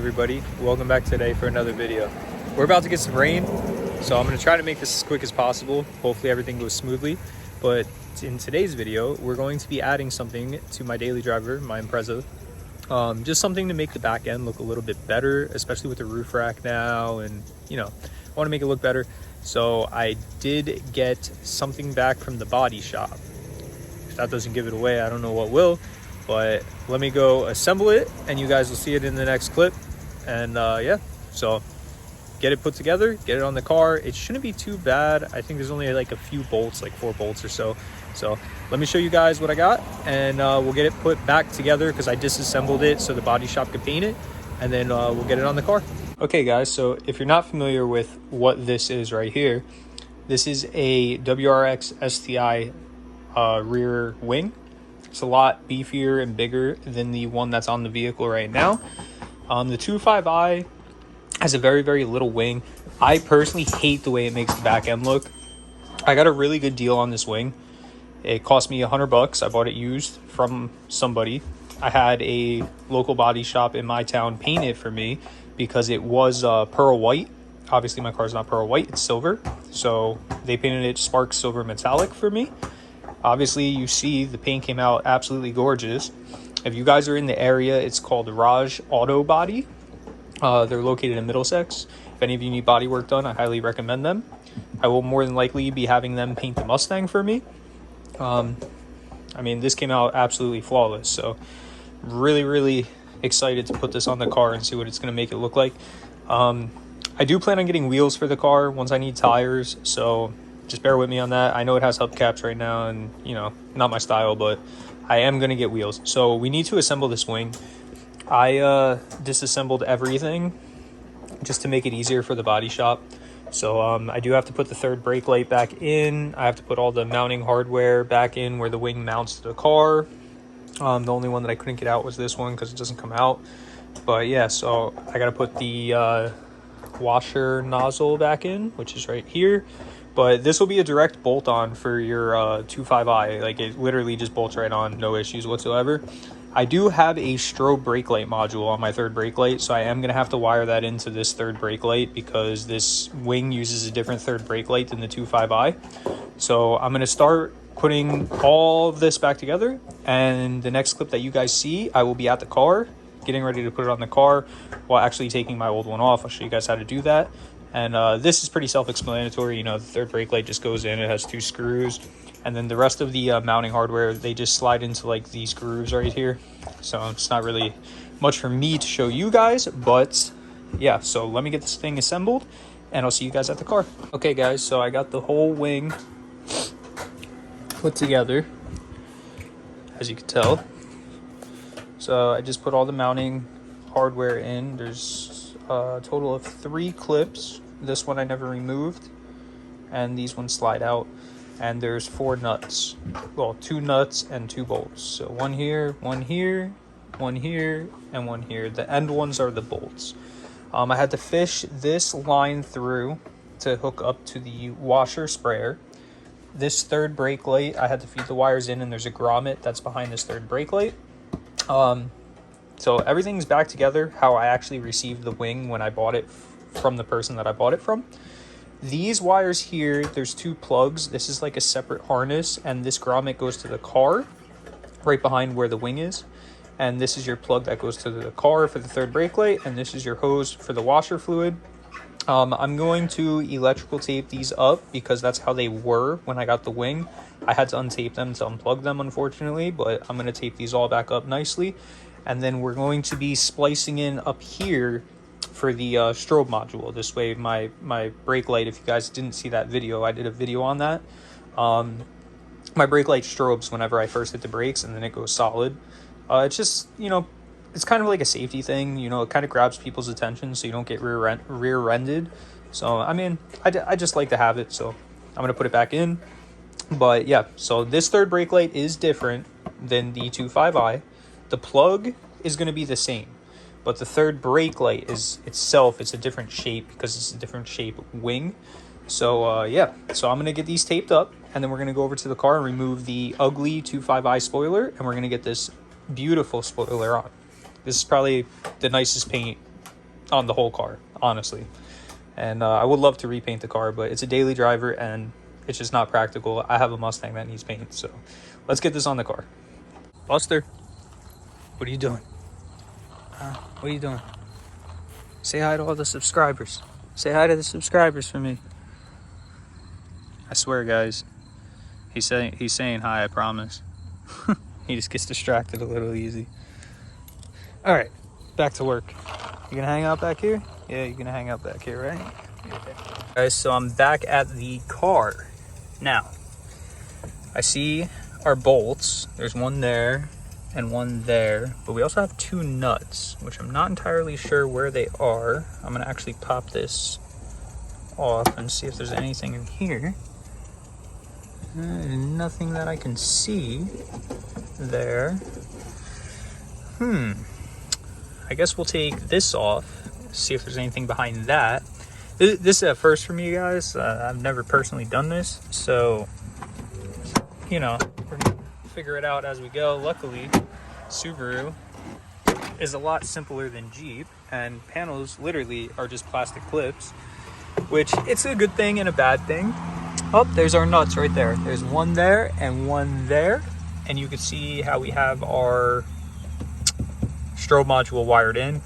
everybody? Welcome back today for another video. We're about to get some rain, so I'm going to try to make this as quick as possible. Hopefully everything goes smoothly. But in today's video, we're going to be adding something to my daily driver, my Impreza. Just something to make the back end look a little bit better, especially with the roof rack now, and I want to make it look better. So I did get something back from the body shop. If that doesn't give it away, I don't know what will. But let me go assemble it and you guys will see it in the next clip. And yeah, so get it put together, get it on the car. It shouldn't be too bad. I think there's only like a few bolts, like 4 bolts or so. So let me show you guys what I got, and we'll get it put back together because I disassembled it so the body shop could paint it, and then we'll get it on the car. Okay guys, so if you're not familiar with what this is right here, this is a WRX STI rear wing. It's a lot beefier and bigger than the one that's on the vehicle right now. The 25i has a very, very little wing. I personally hate the way it makes the back end look. I got a really good deal on this wing. It cost me $100. I bought it used from somebody. I had a local body shop in my town paint it for me because it was pearl white. Obviously my car's not pearl white, it's silver. So they painted it spark silver metallic for me. Obviously, you see the paint came out absolutely gorgeous. If you guys are in the area, it's called Raj Auto Body. They're located in Middlesex. If any of you need body work done, I highly recommend them. I will more than likely be having them paint the Mustang for me. I mean, this came out absolutely flawless. So really, really excited to put this on the car and see what it's going to make it look like. I do plan on getting wheels for the car once I need tires. So just bear with me on that. I know it has hubcaps right now and, not my style, but I am going to get wheels. So we need to assemble this wing. I disassembled everything just to make it easier for the body shop. So I do have to put the third brake light back in. I have to put all the mounting hardware back in where the wing mounts to the car. The only one that I couldn't get out was this one because it doesn't come out. But yeah, so I got to put the washer nozzle back in, which is right here. But this will be a direct bolt on for your 25i. Like, it literally just bolts right on, no issues whatsoever. I do have a strobe brake light module on my third brake light, so I am going to have to wire that into this third brake light because this wing uses a different third brake light than the 25i. So I'm going to start putting all of this back together, and the next clip that you guys see, I will be at the car, getting ready to put it on the car while actually taking my old one off. I'll show you guys how to do that. And this is pretty self-explanatory. The third brake light just goes in. It has 2 screws. And then the rest of the mounting hardware, they just slide into like these grooves right here. So it's not really much for me to show you guys. But yeah, so let me get this thing assembled and I'll see you guys at the car. Okay guys, so I got the whole wing put together, as you can tell. So I just put all the mounting hardware in. There's a total of 3 clips. This one I never removed, and these ones slide out. And there's 4 nuts, well, 2 nuts and 2 bolts. So one here, one here, one here, and one here. The end ones are the bolts. I had to fish this line through to hook up to the washer sprayer. This third brake light, I had to feed the wires in, and there's a grommet that's behind this third brake light. So everything's back together how I actually received the wing when I bought it from the person that I bought it from. These wires here, there's 2 plugs. This is like a separate harness, and this grommet goes to the car right behind where the wing is. And this is your plug that goes to the car for the third brake light, and this is your hose for the washer fluid. I'm going to electrical tape these up because that's how they were when I got the wing. I had to untape them to unplug them, unfortunately, but I'm going to tape these all back up nicely. And then we're going to be splicing in up here for the strobe module. This way my brake light, if you guys didn't see that video, I did a video on that. My brake light strobes whenever I first hit the brakes, and then it goes solid. It's just, it's kind of like a safety thing. It kind of grabs people's attention so you don't get rear-ended. So, I mean, I just like to have it, so I'm going to put it back in. But yeah, so this third brake light is different than the 25i. The plug is going to be the same, but the third brake light is itself, it's a different shape because it's a different shape wing. So yeah, so I'm going to get these taped up, and then we're going to go over to the car and remove the ugly 25i spoiler, and we're going to get this beautiful spoiler on. This is probably the nicest paint on the whole car, honestly. And I would love to repaint the car, but it's a daily driver and it's just not practical. I have a Mustang that needs paint, so let's get this on the car. Buster, what are you doing? What are you doing? Say hi to all the subscribers. Say hi to the subscribers for me. I swear, guys, he's saying hi, I promise. He just gets distracted a little easy. All right, back to work. You gonna hang out back here? Yeah, you're gonna hang out back here, right? Okay. Guys, so I'm back at the car. Now, I see our bolts. There's one there and one there, but we also have two nuts, which I'm not entirely sure where they are. I'm gonna actually pop this off and see if there's anything in here. Nothing that I can see there. I guess we'll take this off, see if there's anything behind that. This is a first for me, guys. I've never personally done this, so, you know, we're gonna figure it out as we go. Luckily, Subaru is a lot simpler than Jeep, and panels literally are just plastic clips, which it's a good thing and a bad thing. Oh, there's our nuts right there. There's one there and one there, and you can see how we have our strobe module wired in.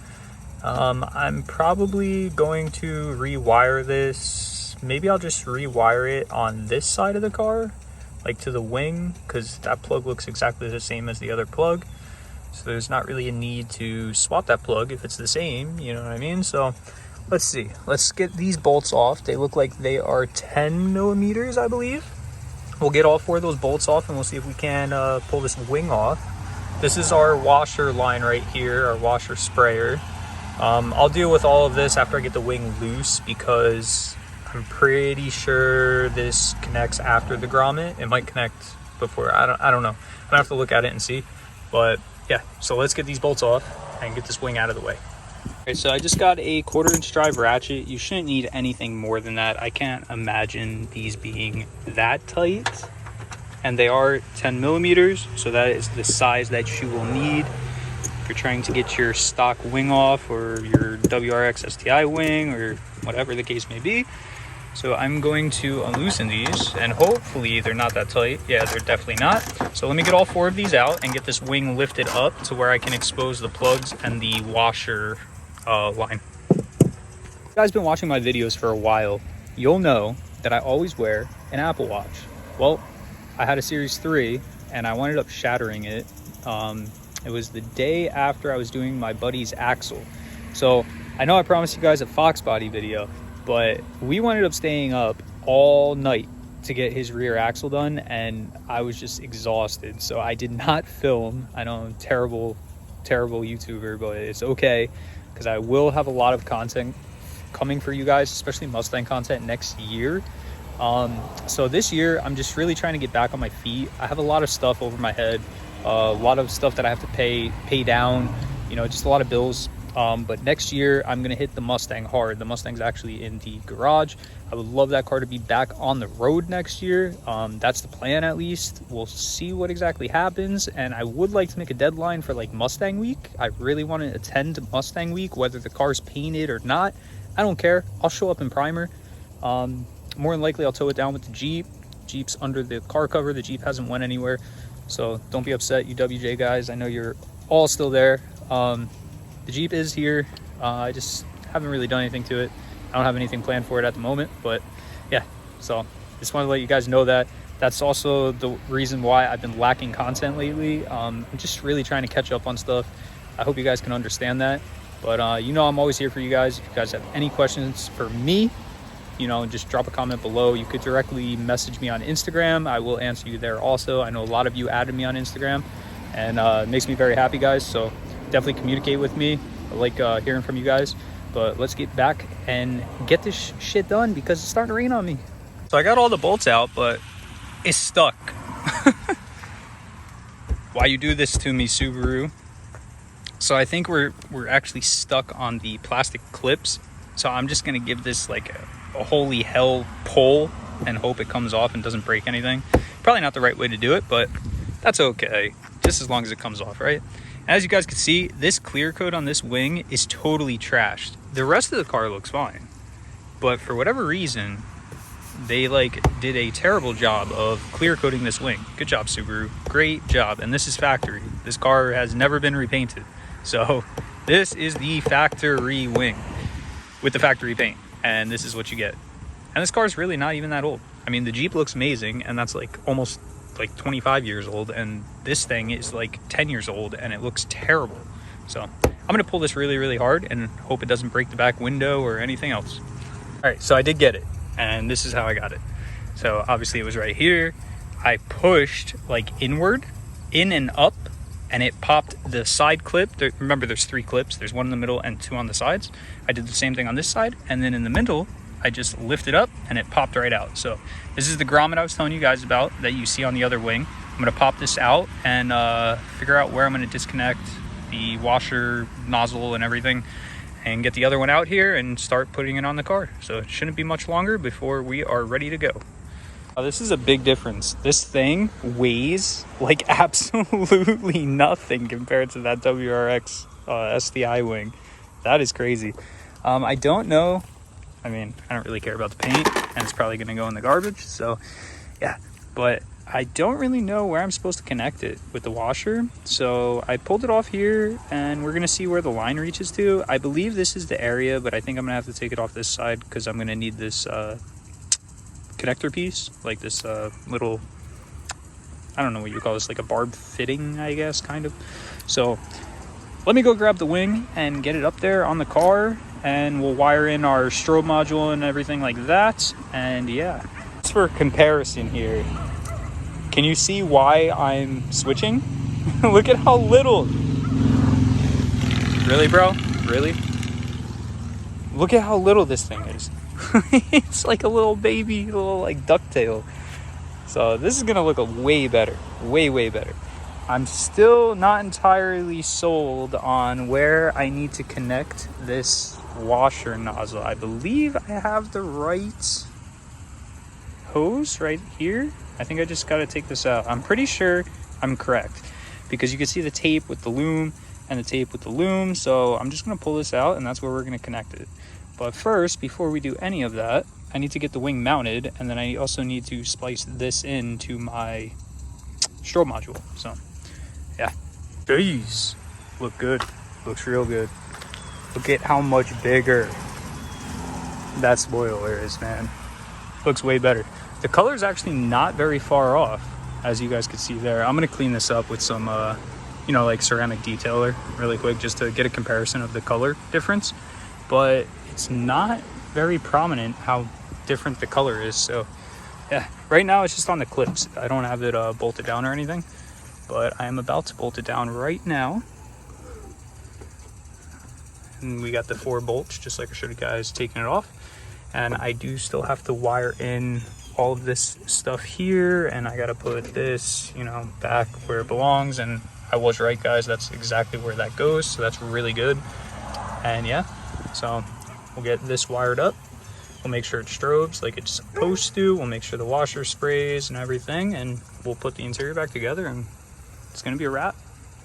I'm probably going to rewire this. Maybe I'll just rewire it on this side of the car, like to the wing, because that plug looks exactly the same as the other plug. So there's not really a need to swap that plug if it's the same, you know what I mean? So let's see. Let's get these bolts off. They look like they are 10 millimeters, I believe. We'll get all four of those bolts off and we'll see if we can pull this wing off. This is our washer line right here, our washer sprayer. I'll deal with all of this after I get the wing loose because I'm pretty sure this connects after the grommet. It might connect before. I don't know. I have to look at it and see. But yeah, so let's get these bolts off and get this wing out of the way. Okay, so I just got a 1/4-inch drive ratchet. You shouldn't need anything more than that. I can't imagine these being that tight. And they are 10 millimeters, so that is the size that you will need if you're trying to get your stock wing off or your WRX STI wing or whatever the case may be. So I'm going to unloosen these and hopefully they're not that tight. Yeah, they're definitely not. So let me get all four of these out and get this wing lifted up to where I can expose the plugs and the washer line. If you guys been watching my videos for a while, you'll know that I always wear an Apple Watch. Well, I had a Series 3 and I wound up shattering it. It was the day after I was doing my buddy's axle. So I know I promised you guys a Fox body video, but we wound up staying up all night to get his rear axle done and I was just exhausted. So I did not film. I know I'm terrible YouTuber, but it's okay because I will have a lot of content coming for you guys, especially Mustang content next year. So this year I'm just really trying to get back on my feet. I have a lot of stuff over my head, a lot of stuff that I have to pay down, you know, just a lot of bills. But next year I'm gonna hit the Mustang hard. The Mustang's actually in the garage. I would love that car to be back on the road next year. That's the plan, at least. We'll see what exactly happens, and I would like to make a deadline for like Mustang week. I really want to attend Mustang week, whether the car's painted or not. I don't care. I'll show up in primer. More than likely I'll tow it down with the Jeep. Jeep's under the car cover. The Jeep hasn't went anywhere, so don't be upset, you WJ guys. I know you're all still there. The Jeep is here. I just haven't really done anything to it. I don't have anything planned for it at the moment, but yeah, so just want to let you guys know that. That's also the reason why I've been lacking content lately. I'm just really trying to catch up on stuff. I hope you guys can understand that, but you know I'm always here for you guys. If you guys have any questions for me, you know, just drop a comment below. You could directly message me on Instagram. I will answer you there also. I know a lot of you added me on Instagram, and it makes me very happy, guys. So definitely communicate with me. I like hearing from you guys. But let's get back and get this shit done because it's starting to rain on me. So I got all the bolts out, but it's stuck. Why you do this to me, Subaru? So I think we're actually stuck on the plastic clips. So I'm just gonna give this like a holy hell pull and hope it comes off and doesn't break anything. Probably not the right way to do it, but that's okay. Just as long as it comes off, right? As you guys can see, this clear coat on this wing is totally trashed. The rest of the car looks fine, but for whatever reason, they like did a terrible job of clear coating this wing. Good job, Subaru. Great job. And this is factory. This car has never been repainted. So this is the factory wing with the factory paint. And this is what you get. And this car is really not even that old. I mean, the Jeep looks amazing, and that's like almost like 25 years old. And this thing is like 10 years old, and it looks terrible. So I'm gonna pull this really, really hard and hope it doesn't break the back window or anything else. All right, so I did get it. And this is how I got it. So obviously it was right here. I pushed like inward, in and up, and it popped the side clip. Remember, there's 3 clips. There's 1 in the middle and 2 on the sides. I did the same thing on this side, and then in the middle, I just lifted up and it popped right out. So this is the grommet I was telling you guys about that you see on the other wing. I'm gonna pop this out and figure out where I'm gonna disconnect the washer nozzle and everything, and get the other one out here and start putting it on the car. So it shouldn't be much longer before we are ready to go. This is a big difference. This thing weighs like absolutely nothing compared to that WRX STI wing. That is crazy. I don't know. I mean, I don't really care about the paint, and it's probably gonna go in the garbage. So yeah, but I don't really know where I'm supposed to connect it with the washer. So I pulled it off here, and we're gonna see where the line reaches to. I believe this is the area, but I think I'm gonna have to take it off this side because I'm gonna need this connector piece, like this little, I don't know what you call this, like a barb fitting, I guess, kind of. So let me go grab the wing and get it up there on the car, and we'll wire in our strobe module and everything like that. And yeah, just for comparison here, can you see why I'm switching? Look at how little. Really, bro? Really? Look at how little this thing is. It's like a little baby, little like ducktail. So this is gonna look way better, way better. I'm still not entirely sold on where I need to connect this washer nozzle. I believe I have the right hose right here. I think I just got to take this out. I'm pretty sure I'm correct because you can see the tape with the loom and the tape with the loom. So I'm just going to pull this out, and that's where we're going to connect it. But first, before we do any of that, I need to get the wing mounted, and then I also need to splice this into my strobe module. So yeah, jeez, look good. Looks real good. Look at how much bigger that spoiler is, man. Looks way better. The color is actually not very far off, as you guys can see there. I'm gonna clean this up with some, like ceramic detailer really quick, just to get a comparison of the color difference. But it's not very prominent how different the color is. So yeah, right now it's just on the clips. I don't have it bolted down or anything, but I am about to bolt it down right now. And we got the 4 bolts, just like I showed you guys taking it off. And I do still have to wire in all of this stuff here, and I gotta put this, back where it belongs. And I was right, guys, that's exactly where that goes, so that's really good. And yeah, so we'll get this wired up, we'll make sure it strobes like it's supposed to, we'll make sure the washer sprays and everything, and we'll put the interior back together, and it's gonna be a wrap.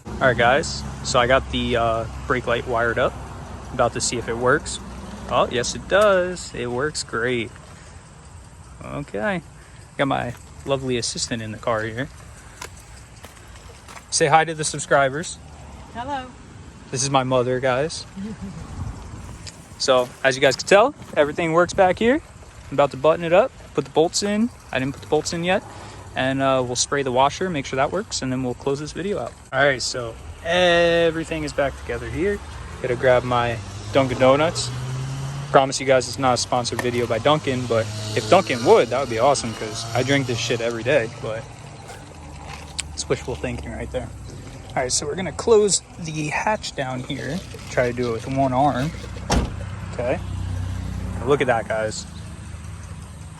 All right, guys, so I got the brake light wired up, about to see if it works. Oh, yes it does. It works great. Okay, got my lovely assistant in the car here. Say hi to the subscribers. Hello. This is my mother, guys. So as you guys can tell, everything works back here. I'm about to button it up, put the bolts in. I didn't put the bolts in yet. And we'll spray the washer, make sure that works, and then we'll close this video out. All right, so everything is back together here. Gotta grab my Dunkin' Donuts. Promise you guys it's not a sponsored video by Dunkin', but if Dunkin' would, that would be awesome because I drink this shit every day, but it's wishful thinking right there. All right, so we're gonna close the hatch down here. Try to do it with one arm. Okay. Look at that, guys.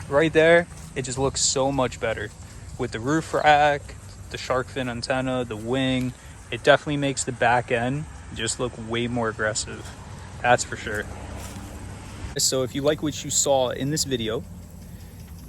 Right there, it just looks so much better. With the roof rack, the shark fin antenna, the wing, it definitely makes the back end just look way more aggressive. That's for sure. So if you like what you saw in this video,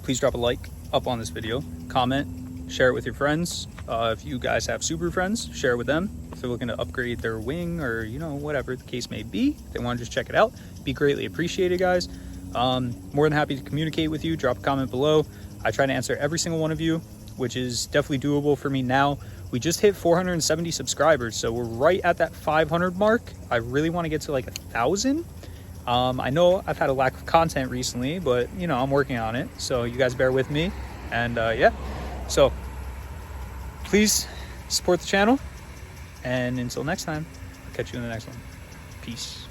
please drop a like up on this video, comment, share it with your friends. If you guys have Subaru friends, share it with them. If they're looking to upgrade their wing or, you know, whatever the case may be, if they want to just check it out, be greatly appreciated, guys. More than happy to communicate with you. Drop a comment below. I try to answer every single one of you, which is definitely doable for me now. We just hit 470 subscribers, so we're right at that 500 mark. I really want to get to like 1,000. I know I've had a lack of content recently, but you know, I'm working on it, so you guys bear with me. And yeah, so please support the channel, and until next time, I'll catch you in the next one. Peace.